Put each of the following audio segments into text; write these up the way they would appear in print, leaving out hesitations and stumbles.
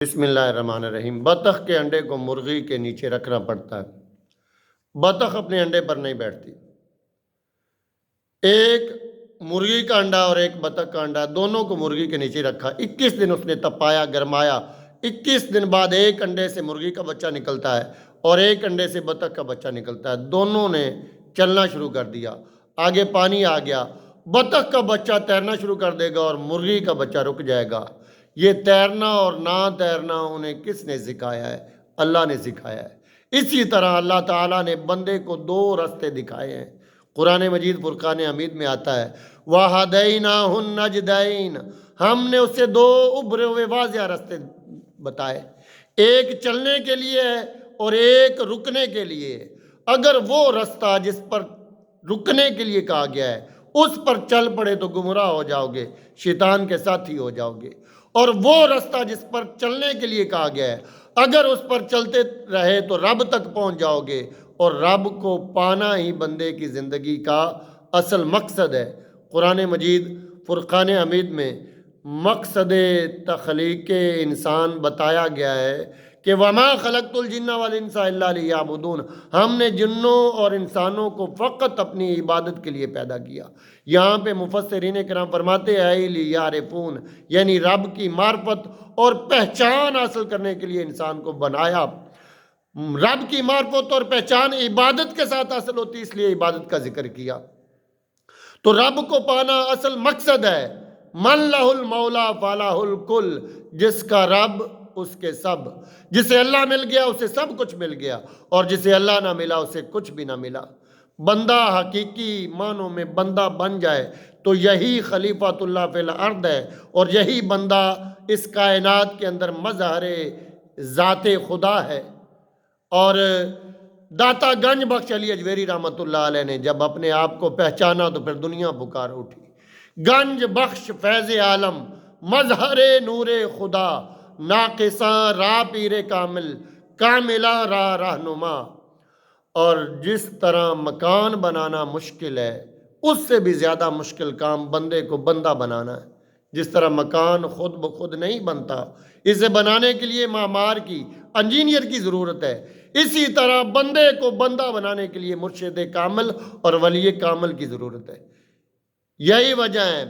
بسم اللہ الرحمن الرحیم۔ بطخ کے انڈے کو مرغی کے نیچے رکھنا پڑتا ہے۔ بطخ اپنے انڈے پر نہیں بیٹھتی۔ ایک مرغی کا انڈا اور ایک بطخ کا انڈا، دونوں کو مرغی کے نیچے رکھا۔ 21 دن اس نے تپایا، گرمایا۔ 21 دن بعد ایک انڈے سے مرغی کا بچہ نکلتا ہے اور ایک انڈے سے بطخ کا بچہ نکلتا ہے۔ دونوں نے چلنا شروع کر دیا۔ آگے پانی آ گیا۔ بطخ کا بچہ تیرنا شروع کر دے گا اور مرغی کا بچہ رک جائے گا۔ یہ تیرنا اور نہ تیرنا انہیں کس نے سکھایا ہے؟ اللہ نے سکھایا ہے۔ اسی طرح اللہ تعالیٰ نے بندے کو 2 راستے دکھائے ہیں۔ قرآن مجید فرقان حمید میں آتا ہے وَهَدَيْنَاهُ النَّجْدَيْنِ، ہم نے اسے 2 ابھرے ہوئے واضح راستے بتائے، ایک چلنے کے لیے ہے اور ایک رکنے کے لیے۔ اگر وہ راستہ جس پر رکنے کے لیے کہا گیا ہے اس پر چل پڑے تو گمراہ ہو جاؤ گے، شیطان کے ساتھی ہو جاؤ گے، اور وہ راستہ جس پر چلنے کے لیے کہا گیا ہے اگر اس پر چلتے رہے تو رب تک پہنچ جاؤ گے، اور رب کو پانا ہی بندے کی زندگی کا اصل مقصد ہے۔ قرآن مجید فرقان حمید میں مقصد تخلیق انسان بتایا گیا ہے کہ وَمَا خَلَقْتُ الْجِنَّ وَالْإِنسَ إِلَّا لِيَعْبُدُونَ، ہم نے جنوں اور انسانوں کو فقط اپنی عبادت کے لیے پیدا کیا۔ یہاں پہ مفسرین کرام فرماتے ہیں لِيَعْرِفُونَ، یعنی رب کی معرفت اور پہچان حاصل کرنے کے لیے انسان کو بنایا۔ رب کی معرفت اور پہچان عبادت کے ساتھ حاصل ہوتی، اس لیے عبادت کا ذکر کیا۔ تو رب کو پانا اصل مقصد ہے۔ من لہ المولا فلہ الکل، جس کا رب اس کے سب، جسے اللہ مل گیا اسے سب کچھ مل گیا، اور جسے اللہ نہ ملا اسے کچھ بھی نہ ملا۔ بندہ حقیقی معنوں میں بندہ بن جائے تو یہی خلیفۃ اللہ فی الارض ہے، اور یہی بندہ اس کائنات کے اندر مظہر ذات خدا ہے۔ اور داتا گنج بخش علی اجویری رحمۃ اللہ علیہ نے جب اپنے آپ کو پہچانا تو پھر دنیا پکار اٹھی۔ گنج بخش فیض عالم، مظہر نور خدا، ناقصاں راہ پیر کامل، کاملاں راہ رہنما۔ اور جس طرح مکان بنانا مشکل ہے اس سے بھی زیادہ مشکل کام بندے کو بندہ بنانا ہے۔ جس طرح مکان خود بخود نہیں بنتا، اسے بنانے کے لیے معمار کی، انجینئر کی ضرورت ہے، اسی طرح بندے کو بندہ بنانے کے لیے مرشد کامل اور ولی کامل کی ضرورت ہے۔ یہی وجہ ہے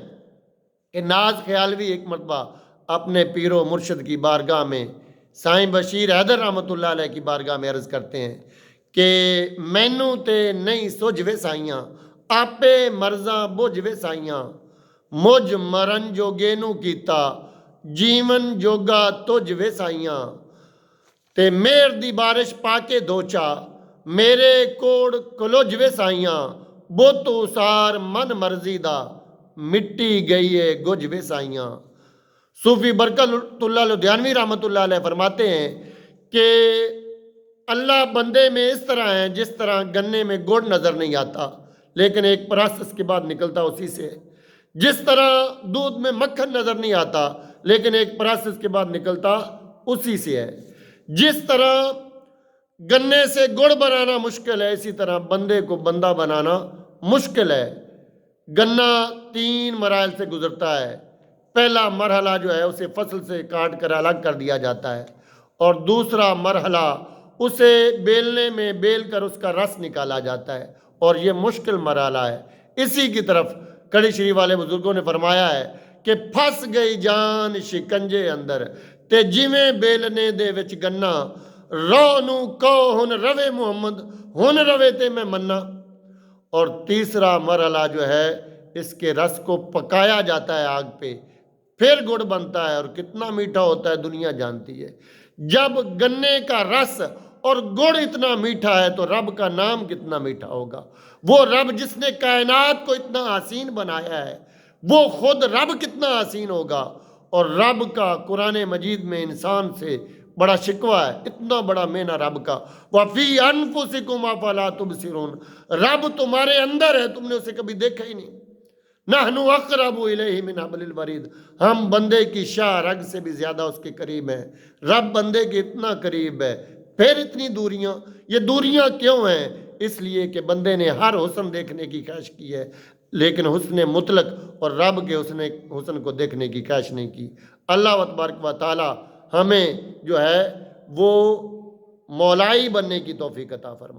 کہ ناز خیالوی ایک مرتبہ اپنے پیر و مرشد کی بارگاہ میں سائیں بشیر حیدر رحمۃ اللہ علیہ کی بارگاہ میں عرض کرتے ہیں کہ مینوں تے نہیں سجھ وے سائیاں، آپے مرزاں بجھ وے سائیاں، مجھ مرن جوگے نو کیتا، جیون جوگا تجھ وے سائیاں، تے میر دی بارش پا کے دھوچا، میرے کوڑ کلوج وے سائیاں، بت اسار من مرضی دا، مٹی گئی ہے گج وے سائیاں۔ صوفی برکت اللہ لدھیانوی رحمۃ اللہ علیہ فرماتے ہیں کہ اللہ بندے میں اس طرح ہے جس طرح گنے میں گڑ نظر نہیں آتا لیکن ایک پروسیس کے بعد نکلتا اسی سے ہے، جس طرح دودھ میں مکھن نظر نہیں آتا لیکن ایک پروسیس کے بعد نکلتا اسی سے ہے، جس طرح گنے سے گڑ بنانا مشکل ہے اسی طرح بندے کو بندہ بنانا مشکل ہے۔ گنا 3 مراحل سے گزرتا ہے۔ پہلا مرحلہ جو ہے اسے فصل سے کاٹ کر الگ کر دیا جاتا ہے، اور دوسرا مرحلہ اسے بیلنے میں بیل کر اس کا رس نکالا جاتا ہے، اور یہ مشکل مرحلہ ہے۔ اسی کی طرف کڑی شریف والے بزرگوں نے فرمایا ہے کہ پھنس گئی جان شکنجے اندر تے جویں بیلنے دے وچ گنا، رو نو کو ہن روے محمد ہن روے تے میں منا۔ اور تیسرا مرحلہ جو ہے اس کے رس کو پکایا جاتا ہے آگ پہ، پھر گڑ بنتا ہے، اور کتنا میٹھا ہوتا ہے دنیا جانتی ہے۔ جب گنے کا رس اور گڑ اتنا میٹھا ہے تو رب کا نام کتنا میٹھا ہوگا۔ وہ رب جس نے کائنات کو اتنا حسین بنایا ہے وہ خود رب کتنا حسین ہوگا۔ اور رب کا قرآن مجید میں انسان سے بڑا شکوہ ہے، اتنا بڑا مینہ رب کا، وَفِي أَنفُسِكُمْ أَفَلَا تُبْصِرُونَ، رب تمہارے اندر ہے، تم نے اسے کبھی دیکھا ہی نہیں۔ نَحْنُ أَقْرَبُ إِلَيْهِ مِنْ حَبْلِ الْوَرِيدِ، ہم بندے کی شاہ رگ سے بھی زیادہ اس کے قریب ہیں۔ رب بندے کے اتنا قریب ہے، پھر اتنی دوریاں۔ یہ دوریاں کیوں ہیں؟ اس لیے کہ بندے نے ہر حسن دیکھنے کی خواہش کی ہے لیکن حسن مطلق اور رب کے حسن کو دیکھنے کی خواہش نہیں کی۔ اللہ تبارک و تعالی ہمیں جو ہے وہ مولائی بننے کی توفیق عطا فرمائے.